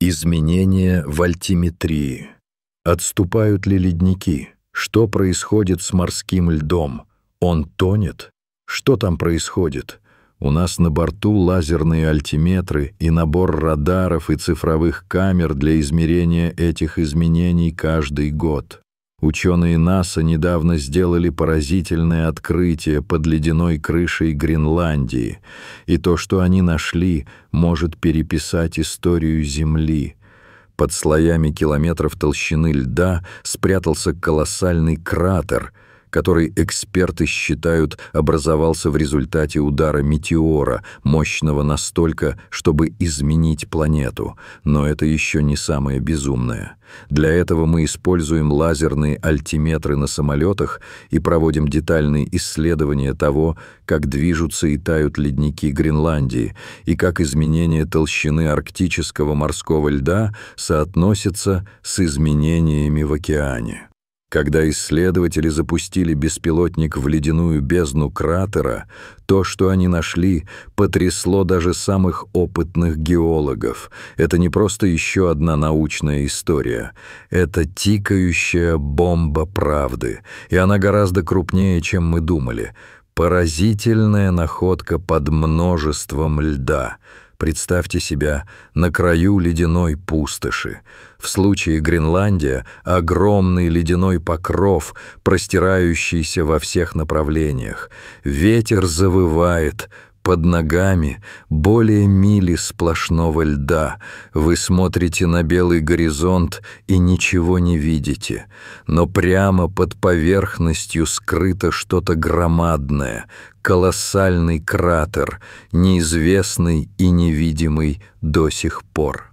Изменения в альтиметрии. Отступают ли ледники? Что происходит с морским льдом? Он тонет? Что там происходит? У нас на борту лазерные альтиметры и набор радаров и цифровых камер для измерения этих изменений каждый год. Ученые НАСА недавно сделали поразительное открытие под ледяной крышей Гренландии, и то, что они нашли, может переписать историю Земли. Под слоями километров толщины льда спрятался колоссальный кратер, который эксперты считают образовался в результате удара метеора, мощного настолько, чтобы изменить планету. Но это еще не самое безумное. Для этого мы используем лазерные альтиметры на самолетах и проводим детальные исследования того, как движутся и тают ледники Гренландии, и как изменение толщины арктического морского льда соотносится с изменениями в океане. Когда исследователи запустили беспилотник в ледяную бездну кратера, то, что они нашли, потрясло даже самых опытных геологов. Это не просто еще одна научная история. Это тикающая бомба правды, и она гораздо крупнее, чем мы думали. Поразительная находка под множеством льда. Представьте себя на краю ледяной пустоши. В случае Гренландия — огромный ледяной покров, простирающийся во всех направлениях. Ветер завывает, под ногами более мили сплошного льда. Вы смотрите на белый горизонт и ничего не видите, но прямо под поверхностью скрыто что-то громадное, колоссальный кратер, неизвестный и невидимый до сих пор.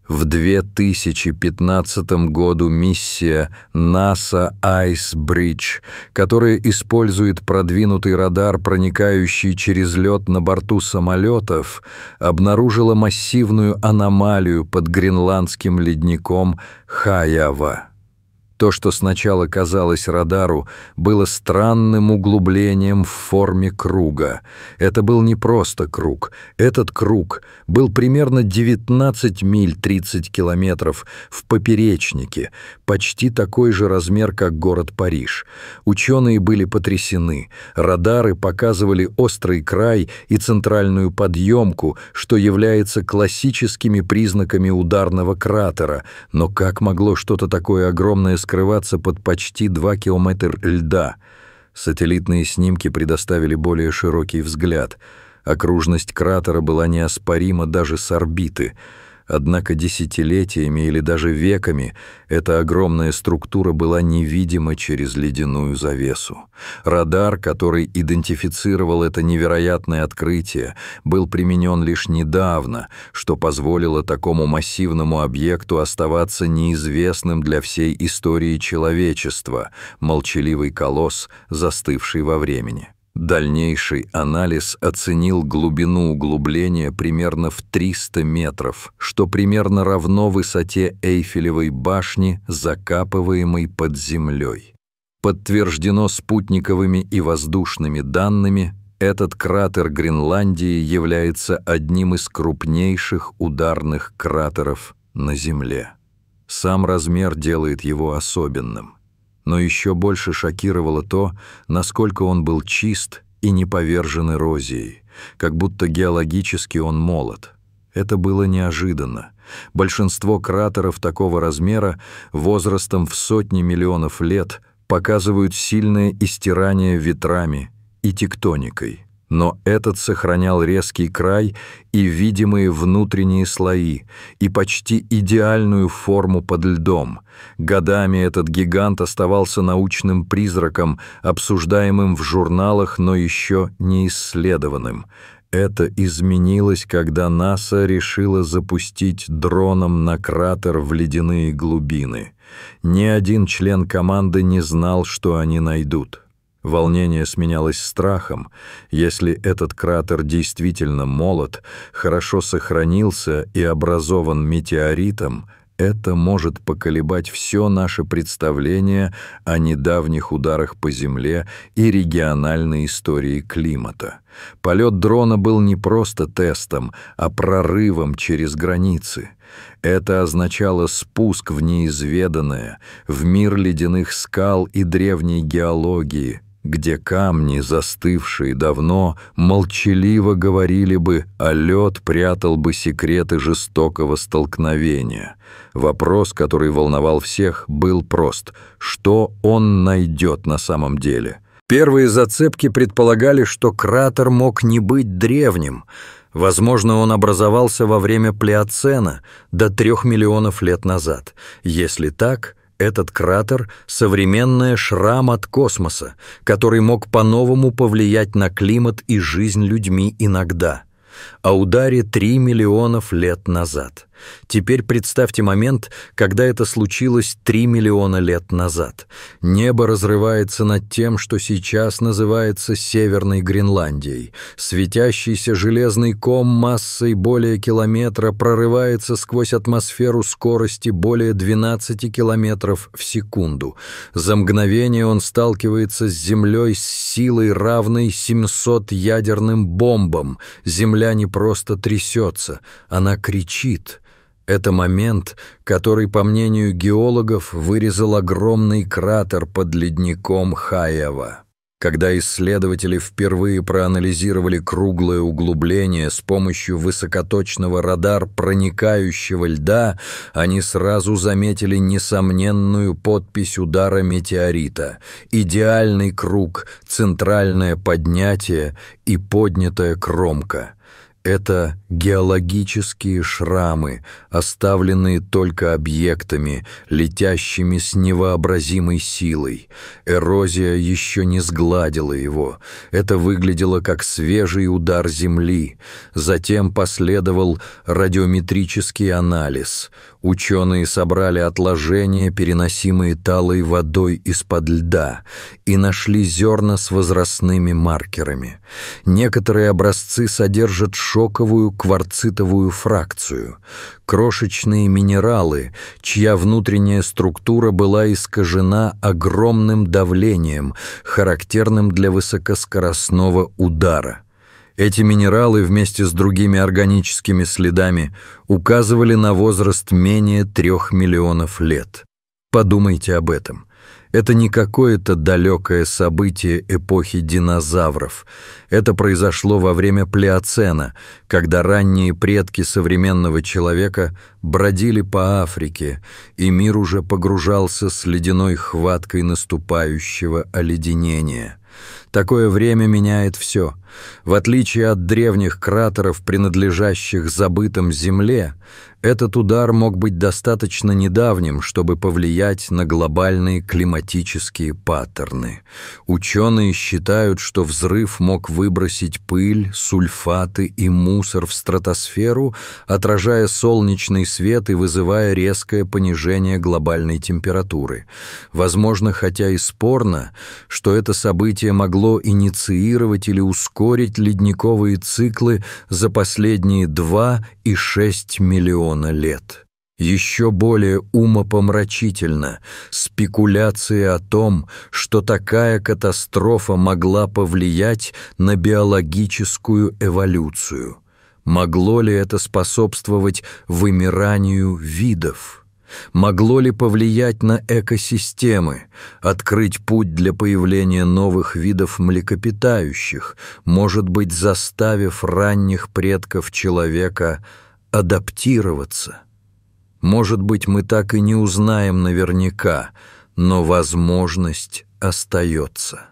В 2015 году миссия NASA Ice Bridge, которая использует продвинутый радар, проникающий через лед на борту самолетов, обнаружила массивную аномалию под гренландским ледником Хаява. То, что сначала казалось радару, было странным углублением в форме круга. Это был не просто круг. Этот круг был примерно 19 миль 30 километров в поперечнике, почти такой же размер, как город Париж. Ученые были потрясены. Радары показывали острый край и центральную подъемку, что является классическими признаками ударного кратера. Но как могло что-то такое огромное скрываться под почти 2 километра льда? Сателлитные снимки предоставили более широкий взгляд. Окружность кратера была неоспорима даже с орбиты. Однако десятилетиями или даже веками эта огромная структура была невидима через ледяную завесу. Радар, который идентифицировал это невероятное открытие, был применен лишь недавно, что позволило такому массивному объекту оставаться неизвестным для всей истории человечества, молчаливый колосс, застывший во времени. Дальнейший анализ оценил глубину углубления примерно в 300 метров, что примерно равно высоте Эйфелевой башни, закапываемой под землей. Подтверждено спутниковыми и воздушными данными, этот кратер Гренландии является одним из крупнейших ударных кратеров на Земле. Сам размер делает его особенным. Но еще больше шокировало то, насколько он был чист и не повержен эрозией, как будто геологически он молод. Это было неожиданно. Большинство кратеров такого размера возрастом в сотни миллионов лет показывают сильное истирание ветрами и тектоникой. Но этот сохранял резкий край и видимые внутренние слои, и почти идеальную форму под льдом. Годами этот гигант оставался научным призраком, обсуждаемым в журналах, но еще не исследованным. Это изменилось, когда НАСА решила запустить дроном на кратер в ледяные глубины. Ни один член команды не знал, что они найдут. Волнение сменялось страхом. Если этот кратер действительно молод, хорошо сохранился и образован метеоритом, Это может поколебать все наше представление о недавних ударах по Земле и региональной истории климата. Полет дрона был не просто тестом, а прорывом через границы. Это означало спуск в неизведанное, в мир ледяных скал и древней геологии, где камни, застывшие давно, молчаливо говорили бы, а лед прятал бы секреты жестокого столкновения. Вопрос, который волновал всех, был прост: что он найдет на самом деле? Первые зацепки предполагали, что кратер мог не быть древним. Возможно, он образовался во время Плеоцена, до 3 миллионов лет назад. Если так, этот кратер — современный шрам от космоса, который мог по-новому повлиять на климат и жизнь людьми иногда. О ударе 3 миллионов лет назад. Теперь представьте момент, когда это случилось 3 миллиона лет назад. Небо разрывается над тем, что сейчас называется Северной Гренландией. Светящийся железный ком массой более километра прорывается сквозь атмосферу скорости более 12 километров в секунду. За мгновение он сталкивается с Землей с силой, равной 700 ядерным бомбам. Земля не просто трясется, она кричит. Это момент, который, по мнению геологов, вырезал огромный кратер под ледником Хайава. Когда исследователи впервые проанализировали круглое углубление с помощью высокоточного радар-проникающего льда, они сразу заметили несомненную подпись удара метеорита: идеальный круг, центральное поднятие и поднятая кромка. Это геологические шрамы, оставленные только объектами, летящими с невообразимой силой. Эрозия еще не сгладила его. Это выглядело как свежий удар Земли. Затем последовал радиометрический анализ. Ученые собрали отложения, переносимые талой водой из-под льда, и нашли зерна с возрастными маркерами. Некоторые образцы содержат шоковую кварцитовую фракцию, крошечные минералы, чья внутренняя структура была искажена огромным давлением, характерным для высокоскоростного удара. Эти минералы вместе с другими органическими следами указывали на возраст менее 3 миллионов лет. Подумайте об этом. Это не какое-то далекое событие эпохи динозавров. Это произошло во время Плеоцена, когда ранние предки современного человека бродили по Африке, и мир уже погружался с ледяной хваткой наступающего оледенения. Такое время меняет все. В отличие от древних кратеров, принадлежащих забытым Земле, этот удар мог быть достаточно недавним, чтобы повлиять на глобальные климатические паттерны. Ученые считают, что взрыв мог выбросить пыль, сульфаты и мусор в стратосферу, отражая солнечный свет и вызывая резкое понижение глобальной температуры. Возможно, хотя и спорно, что это событие могло инициировать или ускорить ледниковые циклы за последние 2,6 миллиона лет. Еще более умопомрачительно спекуляции о том, что такая катастрофа могла повлиять на биологическую эволюцию. Могло ли это способствовать вымиранию видов? Могло ли повлиять на экосистемы, открыть путь для появления новых видов млекопитающих, может быть, заставив ранних предков человека адаптироваться? Может быть, мы так и не узнаем наверняка, но возможность остается.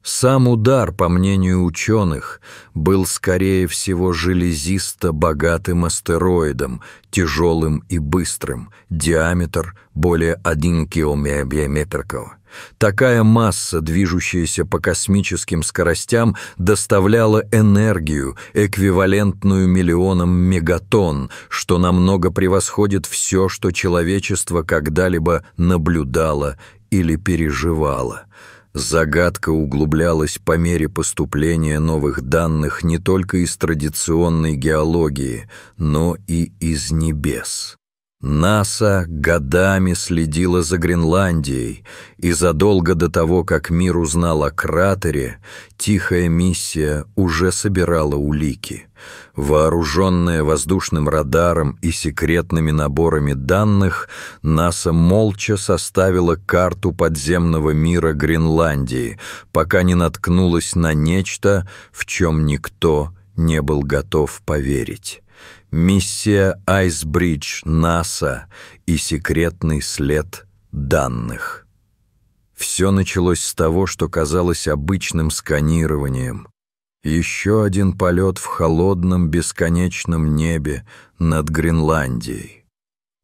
Сам удар, по мнению ученых, был, скорее всего, железисто-богатым астероидом, тяжелым и быстрым, диаметр более 1 километр. Такая масса, движущаяся по космическим скоростям, доставляла энергию, эквивалентную миллионам мегатонн, что намного превосходит все, что человечество когда-либо наблюдало или переживало. Загадка углублялась по мере поступления новых данных не только из традиционной геологии, но и из небес. НАСА годами следила за Гренландией, и задолго до того, как мир узнал о кратере, тихая миссия уже собирала улики. Вооруженная воздушным радаром и секретными наборами данных, НАСА молча составила карту подземного мира Гренландии, пока не наткнулась на нечто, в чем никто не был готов поверить. Миссия Айсбридж НАСА и секретный след данных. Все началось с того, что казалось обычным сканированием. Еще один полет в холодном бесконечном небе над Гренландией.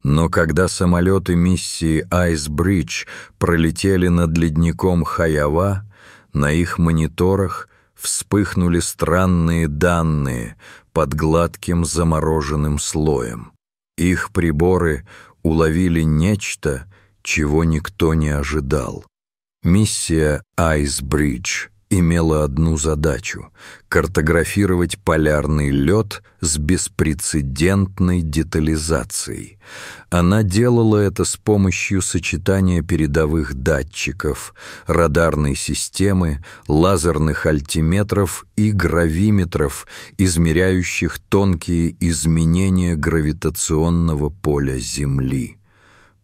Но когда самолеты миссии Айсбридж пролетели над ледником Хаява, на их мониторах вспыхнули странные данные под гладким замороженным слоем. Их приборы уловили нечто, чего никто не ожидал. Миссия Айсбридж имела одну задачу — картографировать полярный лед с беспрецедентной детализацией. Она делала это с помощью сочетания передовых датчиков, радарной системы, лазерных альтиметров и гравиметров, измеряющих тонкие изменения гравитационного поля Земли.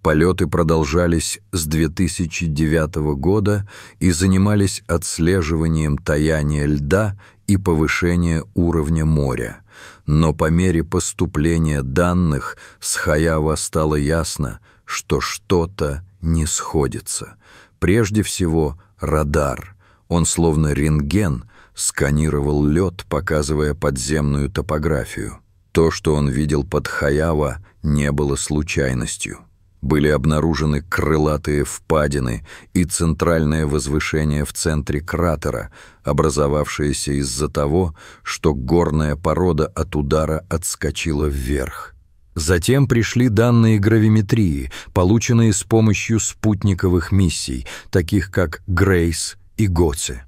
Полеты продолжались с 2009 года и занимались отслеживанием таяния льда и повышения уровня моря. Но по мере поступления данных с Хаява стало ясно, что что-то не сходится. Прежде всего, радар. Он словно рентген сканировал лед, показывая подземную топографию. То, что он видел под Хаява, не было случайностью. Были обнаружены крылатые впадины и центральное возвышение в центре кратера, образовавшееся из-за того, что горная порода от удара отскочила вверх. Затем пришли данные гравиметрии, полученные с помощью спутниковых миссий, таких как Грейс и Гоце.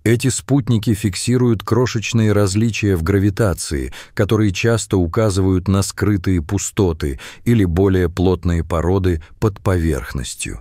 Эти спутники фиксируют крошечные различия в гравитации, которые часто указывают на скрытые пустоты или более плотные породы под поверхностью.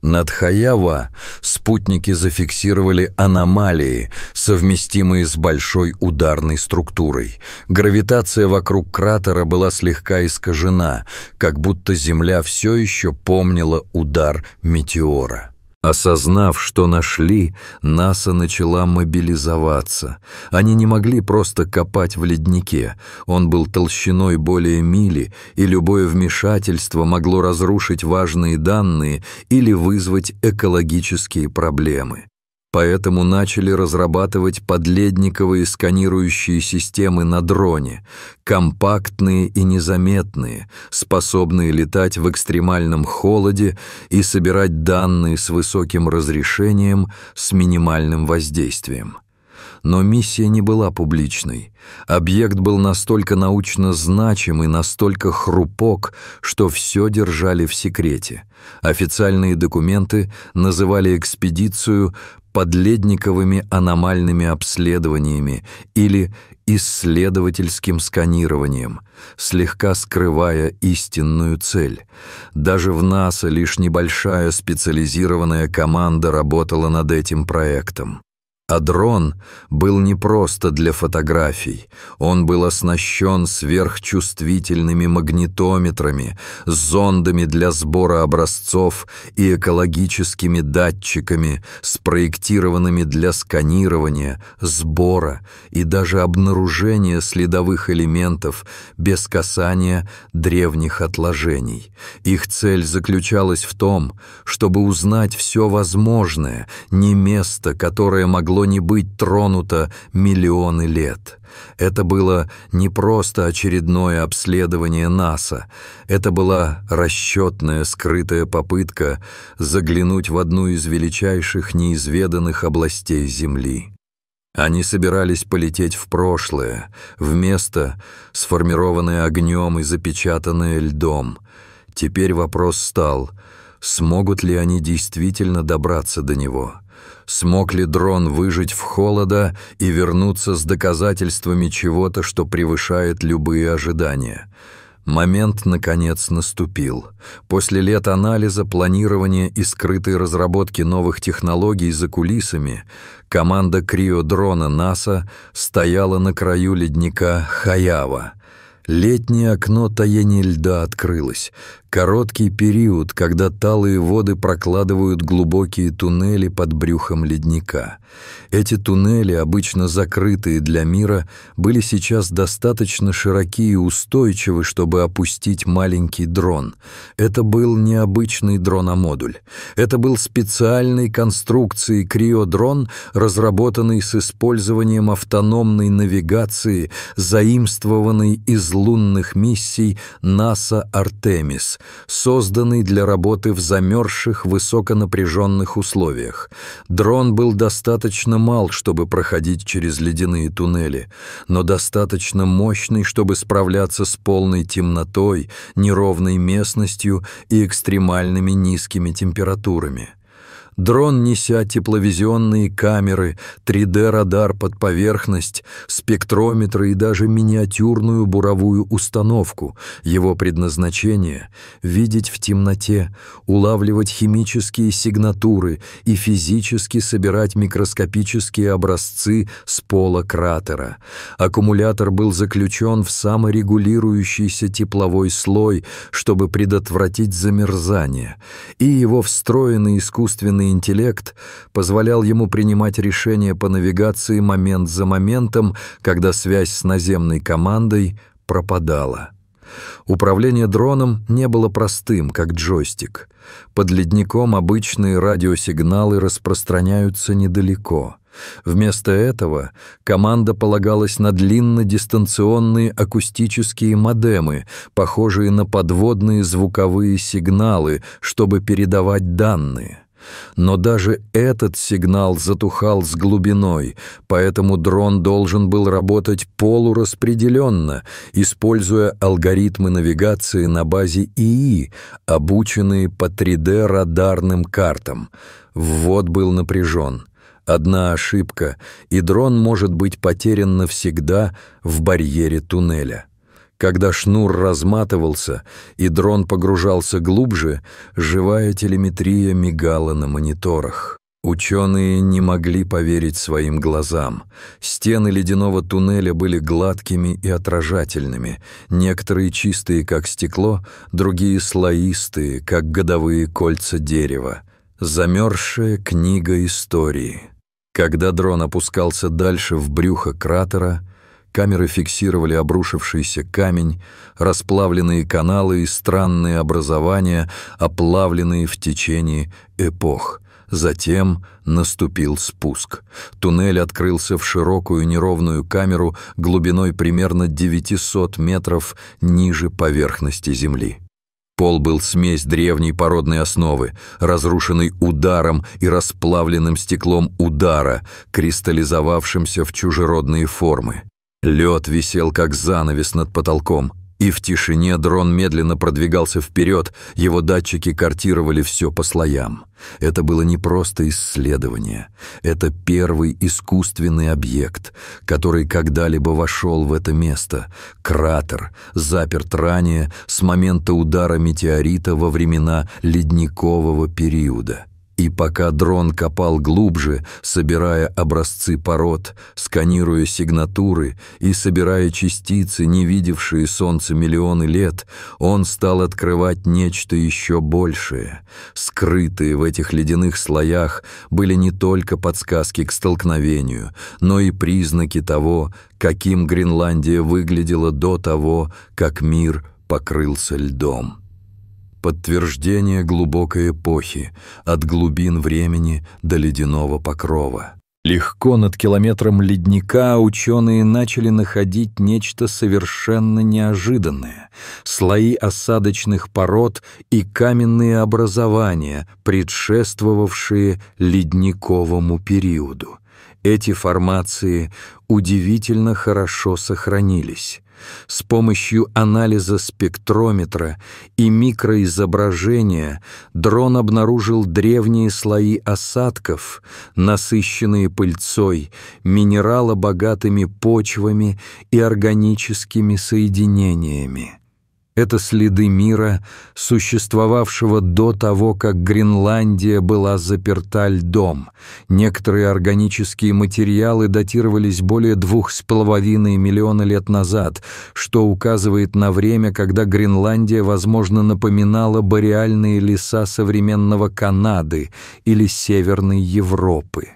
Над Хаява спутники зафиксировали аномалии, совместимые с большой ударной структурой. Гравитация вокруг кратера была слегка искажена, как будто Земля все еще помнила удар метеора. Осознав, что нашли, НАСА начала мобилизоваться. Они не могли просто копать в леднике. Он был толщиной более мили, и любое вмешательство могло разрушить важные данные или вызвать экологические проблемы. Поэтому начали разрабатывать подледниковые сканирующие системы на дроне, компактные и незаметные, способные летать в экстремальном холоде и собирать данные с высоким разрешением с минимальным воздействием. Но миссия не была публичной. Объект был настолько научно значим и настолько хрупок, что все держали в секрете. Официальные документы называли экспедицию подледниковыми аномальными обследованиями или исследовательским сканированием, слегка скрывая истинную цель. Даже в НАСА лишь небольшая специализированная команда работала над этим проектом. А дрон был не просто для фотографий. Он был оснащен сверхчувствительными магнитометрами, зондами для сбора образцов и экологическими датчиками, спроектированными для сканирования, сбора и даже обнаружения следовых элементов без касания древних отложений. Их цель заключалась в том, чтобы узнать все возможное, не место, которое могло не быть тронуто миллионы лет. Это было не просто очередное обследование НАСА, это была расчетная скрытая попытка заглянуть в одну из величайших неизведанных областей Земли. Они собирались полететь в прошлое, в место, сформированное огнем и запечатанное льдом. Теперь вопрос стал, смогут ли они действительно добраться до него? Смог ли дрон выжить в холода и вернуться с доказательствами чего-то, что превышает любые ожидания? Момент, наконец, наступил. После лет анализа, планирования и скрытой разработки новых технологий за кулисами, команда криодрона НАСА стояла на краю ледника Хаява. Летнее окно таяния льда открылось. Короткий период, когда талые воды прокладывают глубокие туннели под брюхом ледника. Эти туннели, обычно закрытые для мира, были сейчас достаточно широки и устойчивы, чтобы опустить маленький дрон. Это был не обычный дрон-модуль. Это был специальной конструкции криодрон, разработанный с использованием автономной навигации, заимствованной из лунных миссий НАСА «Артемис», созданный для работы в замерзших высоконапряженных условиях. Дрон был достаточно мал, чтобы проходить через ледяные туннели, но достаточно мощный, чтобы справляться с полной темнотой, неровной местностью и экстремальными низкими температурами. Дрон, неся тепловизионные камеры, 3D-радар под поверхность, спектрометры и даже миниатюрную буровую установку. Его предназначение — видеть в темноте, улавливать химические сигнатуры и физически собирать микроскопические образцы с пола кратера. Аккумулятор был заключен в саморегулирующийся тепловой слой, чтобы предотвратить замерзание, и его встроенный искусственный интеллект позволял ему принимать решения по навигации момент за моментом, когда связь с наземной командой пропадала. Управление дроном не было простым, как джойстик. Под ледником обычные радиосигналы распространяются недалеко. Вместо этого команда полагалась на длиннодистанционные акустические модемы, похожие на подводные звуковые сигналы, чтобы передавать данные. Но даже этот сигнал затухал с глубиной, поэтому дрон должен был работать полураспределенно, используя алгоритмы навигации на базе ИИ, обученные по 3D-радарным картам. Ввод был напряжен. Одна ошибка, и дрон может быть потерян навсегда в барьере туннеля. Когда шнур разматывался и дрон погружался глубже, живая телеметрия мигала на мониторах. Ученые не могли поверить своим глазам. Стены ледяного туннеля были гладкими и отражательными, некоторые чистые, как стекло, другие слоистые, как годовые кольца дерева. Замерзшая книга истории. Когда дрон опускался дальше в брюхо кратера, камеры фиксировали обрушившийся камень, расплавленные каналы и странные образования, оплавленные в течение эпох. Затем наступил спуск. Туннель открылся в широкую неровную камеру глубиной примерно 900 метров ниже поверхности Земли. Пол был смесь древней породной основы, разрушенной ударом и расплавленным стеклом удара, кристаллизовавшимся в чужеродные формы. Лед висел как занавес над потолком, и в тишине дрон медленно продвигался вперед, его датчики картировали все по слоям. Это было не просто исследование, это первый искусственный объект, который когда-либо вошел в это место. Кратер, заперт ранее с момента удара метеорита во времена ледникового периода. И пока дрон копал глубже, собирая образцы пород, сканируя сигнатуры и собирая частицы, не видевшие солнце миллионы лет, он стал открывать нечто еще большее. Скрытые в этих ледяных слоях были не только подсказки к столкновению, но и признаки того, каким Гренландия выглядела до того, как мир покрылся льдом. Подтверждение глубокой эпохи, от глубин времени до ледяного покрова. Легко над километром ледника ученые начали находить нечто совершенно неожиданное — слои осадочных пород и каменные образования, предшествовавшие ледниковому периоду. Эти формации удивительно хорошо сохранились. С помощью анализа спектрометра и микроизображения дрон обнаружил древние слои осадков, насыщенные пыльцой, минералобогатыми почвами и органическими соединениями. Это следы мира, существовавшего до того, как Гренландия была заперта льдом. Некоторые органические материалы датировались более 2,5 миллиона лет назад, что указывает на время, когда Гренландия, возможно, напоминала бореальные леса современного Канады или Северной Европы.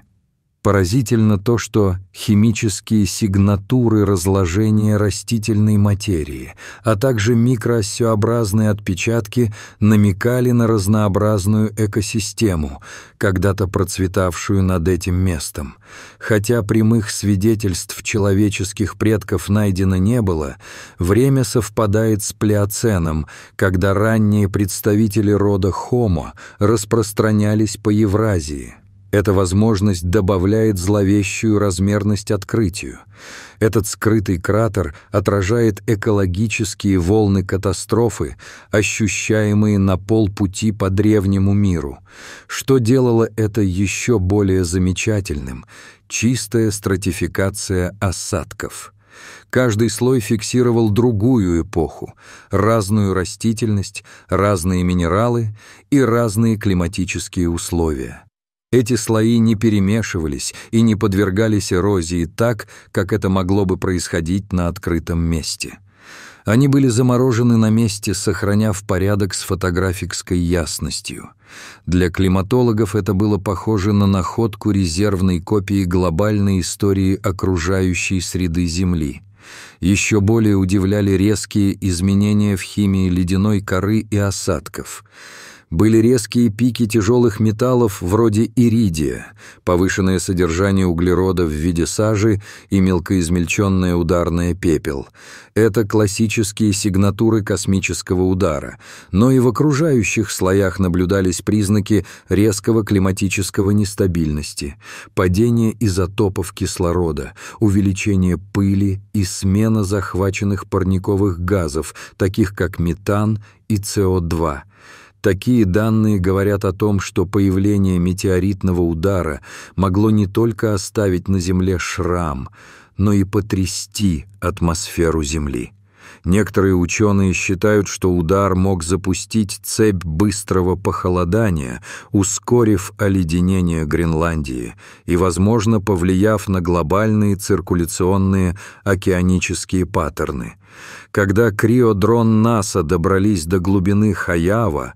Поразительно то, что химические сигнатуры разложения растительной материи, а также микроосеобразные отпечатки намекали на разнообразную экосистему, когда-то процветавшую над этим местом. Хотя прямых свидетельств человеческих предков найдено не было, время совпадает с Плеоценом, когда ранние представители рода Homo распространялись по Евразии. Эта возможность добавляет зловещую размерность открытию. Этот скрытый кратер отражает экологические волны катастрофы, ощущаемые на полпути по древнему миру. Что делало это еще более замечательным — чистая стратификация осадков. Каждый слой фиксировал другую эпоху, разную растительность, разные минералы и разные климатические условия. Эти слои не перемешивались и не подвергались эрозии так, как это могло бы происходить на открытом месте. Они были заморожены на месте, сохраняв порядок с фотографической ясностью. Для климатологов это было похоже на находку резервной копии глобальной истории окружающей среды Земли. Еще более удивляли резкие изменения в химии ледяной коры и осадков. Были резкие пики тяжелых металлов вроде иридия, повышенное содержание углерода в виде сажи и мелкоизмельченная ударная пепел. Это классические сигнатуры космического удара, но и в окружающих слоях наблюдались признаки резкого климатического нестабильности, падения изотопов кислорода, увеличение пыли и смена захваченных парниковых газов, таких как метан и СО2. Такие данные говорят о том, что появление метеоритного удара могло не только оставить на Земле шрам, но и потрясти атмосферу Земли. Некоторые ученые считают, что удар мог запустить цепь быстрого похолодания, ускорив оледенение Гренландии и, возможно, повлияв на глобальные циркуляционные океанические паттерны. Когда криодрон НАСА добрались до глубины Хаява,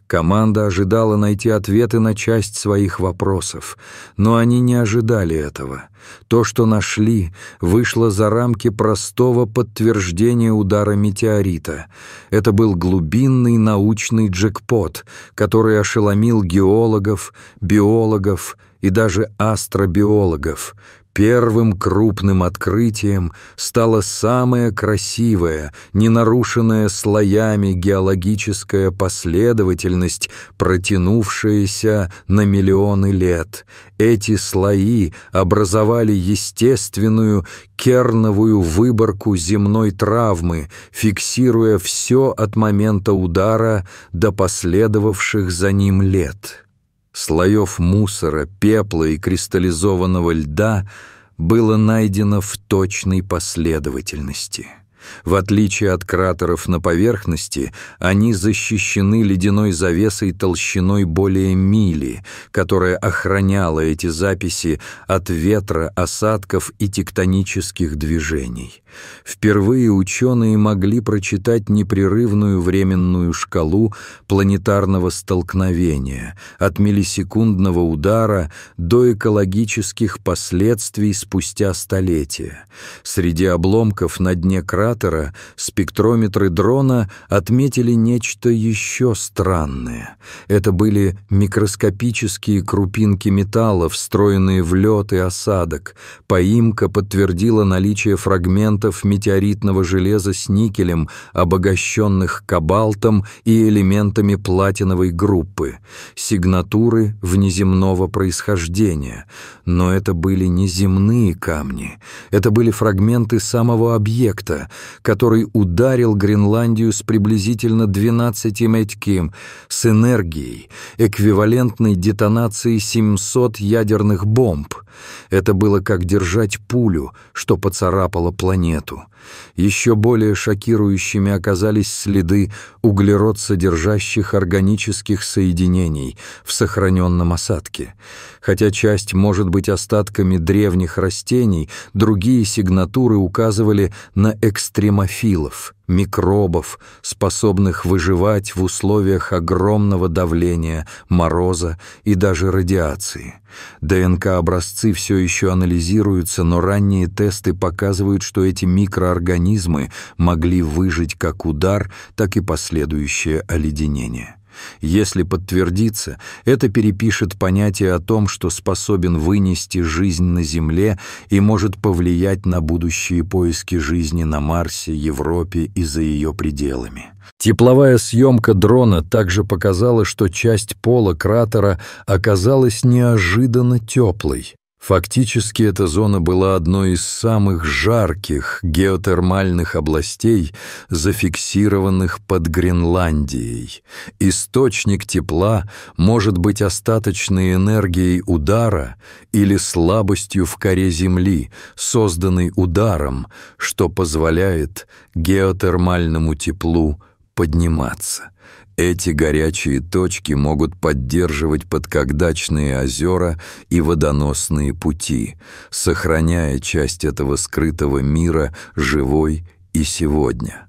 команда ожидала найти ответы на часть своих вопросов, но они не ожидали этого. То, что нашли, вышло за рамки простого подтверждения удара метеорита. Это был глубинный научный джекпот, который ошеломил геологов, биологов и даже астробиологов. Первым крупным открытием стала самая красивая, не нарушенная слоями геологическая последовательность, протянувшаяся на миллионы лет. Эти слои образовали естественную керновую выборку земной травмы, фиксируя все от момента удара до последовавших за ним лет. Слоев мусора, пепла и кристаллизованного льда было найдено в точной последовательности. В отличие от кратеров на поверхности, они защищены ледяной завесой толщиной более мили, которая охраняла эти записи от ветра, осадков и тектонических движений. Впервые ученые могли прочитать непрерывную временную шкалу планетарного столкновения, от миллисекундного удара до экологических последствий спустя столетия. Среди обломков на дне кратера спектрометры дрона отметили нечто еще странное. Это были микроскопические крупинки металла, встроенные в лед и осадок. Поимка подтвердила наличие фрагментов метеоритного железа с никелем, обогащенных кобальтом и элементами платиновой группы, сигнатуры внеземного происхождения. Но это были не земные камни, это были фрагменты самого объекта, который ударил Гренландию с приблизительно 12 метким, с энергией, эквивалентной детонации 700 ядерных бомб. Это было как держать пулю, что поцарапало планету. Еще более шокирующими оказались следы углерод-содержащих органических соединений в сохраненном осадке. Хотя часть может быть остатками древних растений, другие сигнатуры указывали на экстремофилов, микробов, способных выживать в условиях огромного давления, мороза и даже радиации. ДНК-образцы все еще анализируются, но ранние тесты показывают, что эти микроорганизмы могли выжить как удар, так и последующее оледенение. Если подтвердится, это перепишет понятие о том, что способен вынести жизнь на Земле и может повлиять на будущие поиски жизни на Марсе, Европе и за ее пределами. Тепловая съемка дрона также показала, что часть пола кратера оказалась неожиданно теплой. Фактически эта зона была одной из самых жарких геотермальных областей, зафиксированных под Гренландией. Источник тепла может быть остаточной энергией удара или слабостью в коре Земли, созданной ударом, что позволяет геотермальному теплу подниматься. Эти горячие точки могут поддерживать подкогдачные озера и водоносные пути, сохраняя часть этого скрытого мира живой и сегодня.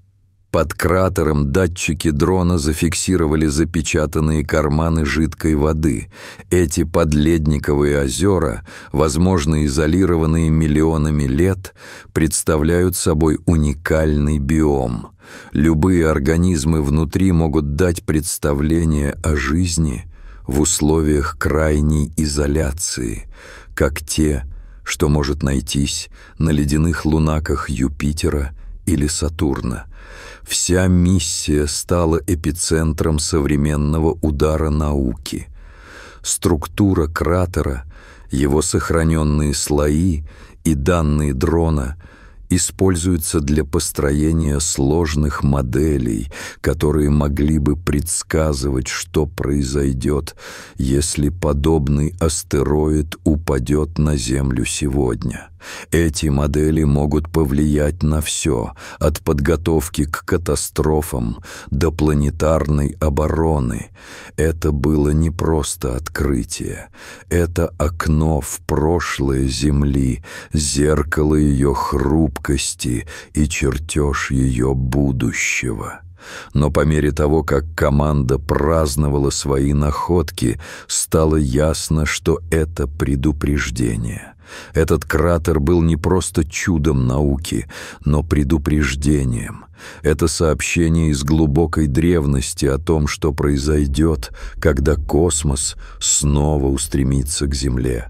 Под кратером датчики дрона зафиксировали запечатанные карманы жидкой воды. Эти подледниковые озера, возможно, изолированные миллионами лет, представляют собой уникальный биом. Любые организмы внутри могут дать представление о жизни в условиях крайней изоляции, как те, что может найтись на ледяных лунаках Юпитера или Сатурна. Вся миссия стала эпицентром современного удара науки. Структура кратера, его сохраненные слои и данные дрона используются для построения сложных моделей, которые могли бы предсказывать, что произойдет, если подобный астероид упадет на Землю сегодня. Эти модели могут повлиять на все, от подготовки к катастрофам до планетарной обороны. Это было не просто открытие. Это окно в прошлое Земли, зеркало ее хрупкости и чертеж ее будущего. Но по мере того, как команда праздновала свои находки, стало ясно, что это предупреждение. Этот кратер был не просто чудом науки, но предупреждением. Это сообщение из глубокой древности о том, что произойдет, когда космос снова устремится к Земле.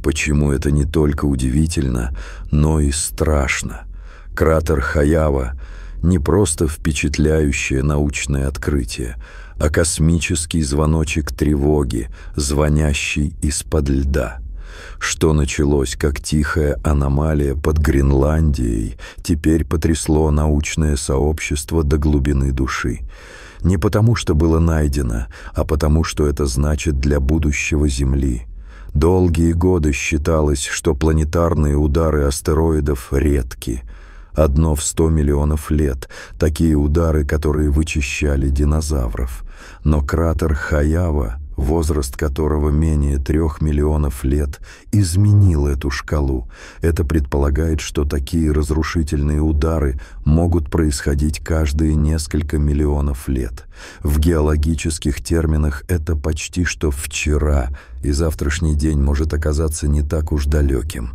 Почему это не только удивительно, но и страшно? Кратер Хаява — не просто впечатляющее научное открытие, а космический звоночек тревоги, звонящий из-под льда. Что началось как тихая аномалия под Гренландией, теперь потрясло научное сообщество до глубины души. Не потому, что было найдено, а потому, что это значит для будущего Земли. Долгие годы считалось, что планетарные удары астероидов редки. Одно в 100 миллионов лет, такие удары, которые вычищали динозавров. Но кратер Хаява, возраст которого менее 3 миллионов лет, изменил эту шкалу. Это предполагает, что такие разрушительные удары могут происходить каждые несколько миллионов лет. В геологических терминах это почти что вчера, и завтрашний день может оказаться не так уж далеким.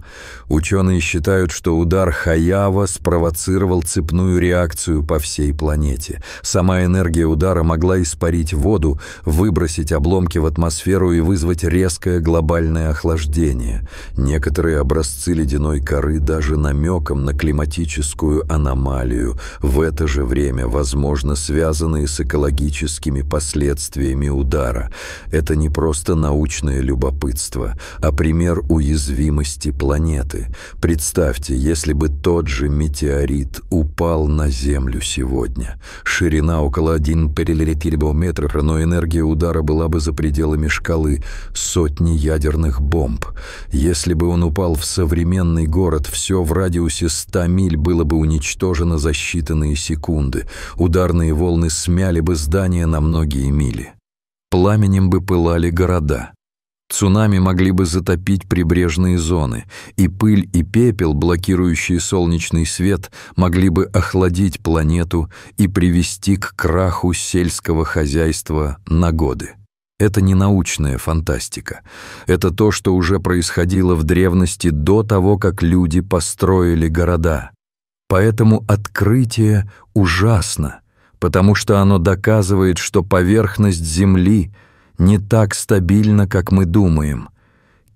Ученые считают, что удар Хаява спровоцировал цепную реакцию по всей планете. Сама энергия удара могла испарить воду, выбросить обломки в атмосферу и вызвать резкое глобальное охлаждение. Некоторые образцы ледяной коры даже намеком на климатическую аномалию, в это же время, возможно, связанные с экологическими последствиями удара. Это не просто научное научное любопытство, а пример уязвимости планеты. Представьте, если бы тот же метеорит упал на Землю сегодня. Ширина около 1 километра, но энергия удара была бы за пределами шкалы сотни ядерных бомб. Если бы он упал в современный город, все в радиусе 100 миль было бы уничтожено за считанные секунды. Ударные волны смяли бы здания на многие мили. Пламенем бы пылали города. Цунами могли бы затопить прибрежные зоны, и пыль и пепел, блокирующие солнечный свет, могли бы охладить планету и привести к краху сельского хозяйства на годы. Это не научная фантастика. Это то, что уже происходило в древности до того, как люди построили города. Поэтому открытие ужасно, потому что оно доказывает, что поверхность Земли не так стабильна, как мы думаем.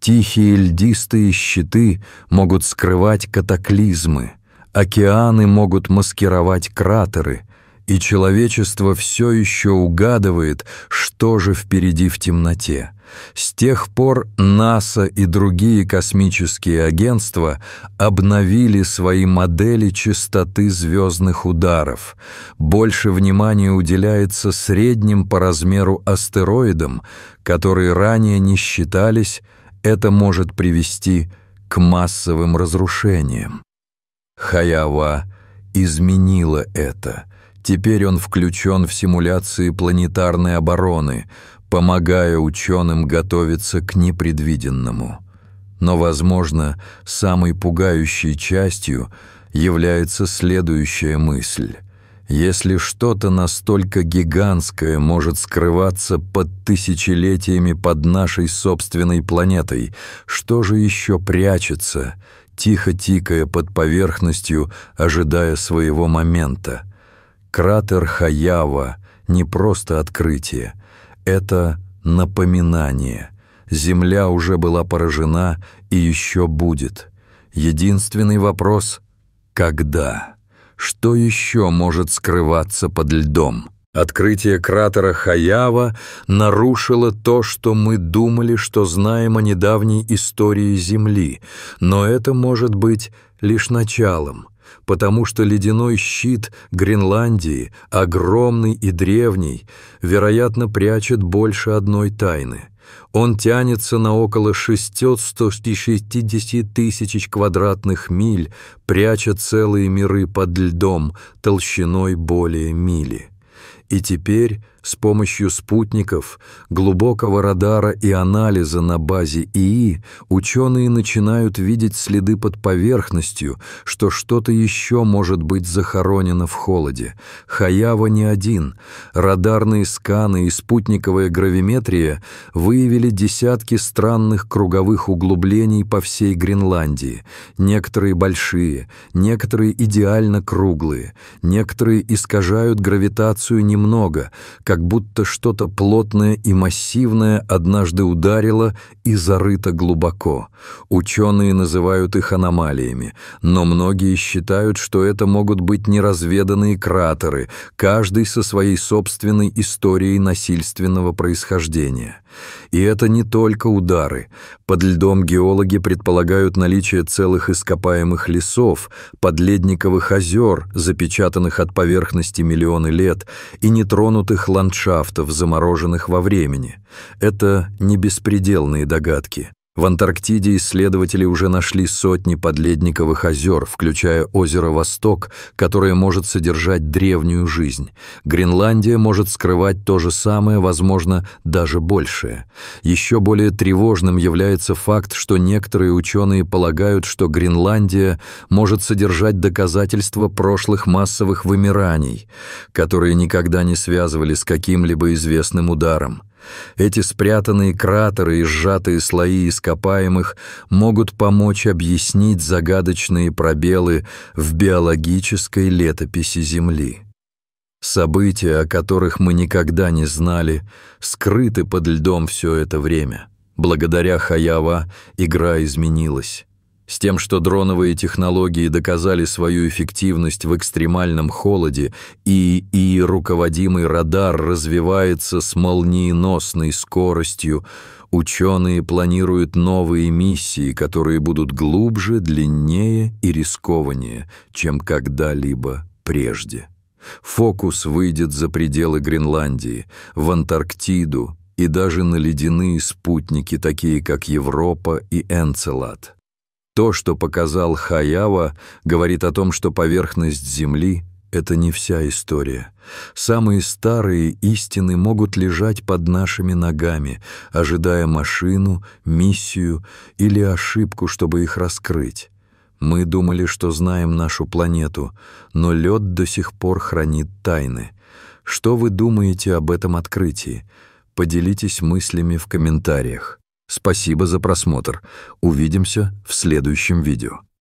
Тихие льдистые щиты могут скрывать катаклизмы, океаны могут маскировать кратеры, и человечество все еще угадывает, что же впереди в темноте. С тех пор НАСА и другие космические агентства обновили свои модели частоты звездных ударов. Больше внимания уделяется средним по размеру астероидам, которые ранее не считались. Это может привести к массовым разрушениям. Хаява изменила это. Теперь он включен в симуляции планетарной обороны, помогая ученым готовиться к непредвиденному. Но, возможно, самой пугающей частью является следующая мысль. Если что-то настолько гигантское может скрываться под тысячелетиями под нашей собственной планетой, что же еще прячется, тихо тикая под поверхностью, ожидая своего момента? Кратер Хаява — не просто открытие, это напоминание. Земля уже была поражена и еще будет. Единственный вопрос — когда? Что еще может скрываться под льдом? Открытие кратера Хаява нарушило то, что мы думали, что знаем о недавней истории Земли, но это может быть лишь началом. Потому что ледяной щит Гренландии, огромный и древний, вероятно, прячет больше одной тайны. Он тянется на около 660 тысяч квадратных миль, пряча целые миры под льдом толщиной более мили. И теперь с помощью спутников, глубокого радара и анализа на базе ИИ ученые начинают видеть следы под поверхностью, что что-то еще может быть захоронено в холоде. Хаява не один. Радарные сканы и спутниковая гравиметрия выявили десятки странных круговых углублений по всей Гренландии. Некоторые большие, некоторые идеально круглые, некоторые искажают гравитацию немного, как будто что-то плотное и массивное однажды ударило и зарыто глубоко. Ученые называют их аномалиями, но многие считают, что это могут быть неразведанные кратеры, каждый со своей собственной историей насильственного происхождения. И это не только удары. Под льдом геологи предполагают наличие целых ископаемых лесов, подледниковых озер, запечатанных от поверхности миллионы лет, и нетронутых ландшафтов, замороженных во времени. Это не беспредельные догадки. В Антарктиде исследователи уже нашли сотни подледниковых озер, включая озеро Восток, которое может содержать древнюю жизнь. Гренландия может скрывать то же самое, возможно, даже большее. Еще более тревожным является факт, что некоторые ученые полагают, что Гренландия может содержать доказательства прошлых массовых вымираний, которые никогда не связывали с каким-либо известным ударом. Эти спрятанные кратеры и сжатые слои ископаемых могут помочь объяснить загадочные пробелы в биологической летописи Земли. События, о которых мы никогда не знали, скрыты под льдом все это время. Благодаря Хаява игра изменилась. С тем, что дроновые технологии доказали свою эффективность в экстремальном холоде, и руководимый радар развивается с молниеносной скоростью, ученые планируют новые миссии, которые будут глубже, длиннее и рискованнее, чем когда-либо прежде. Фокус выйдет за пределы Гренландии, в Антарктиду и даже на ледяные спутники, такие как Европа и Энцелад. То, что показал Хаява, говорит о том, что поверхность Земли — это не вся история. Самые старые истины могут лежать под нашими ногами, ожидая машину, миссию или ошибку, чтобы их раскрыть. Мы думали, что знаем нашу планету, но лед до сих пор хранит тайны. Что вы думаете об этом открытии? Поделитесь мыслями в комментариях. Спасибо за просмотр. Увидимся в следующем видео.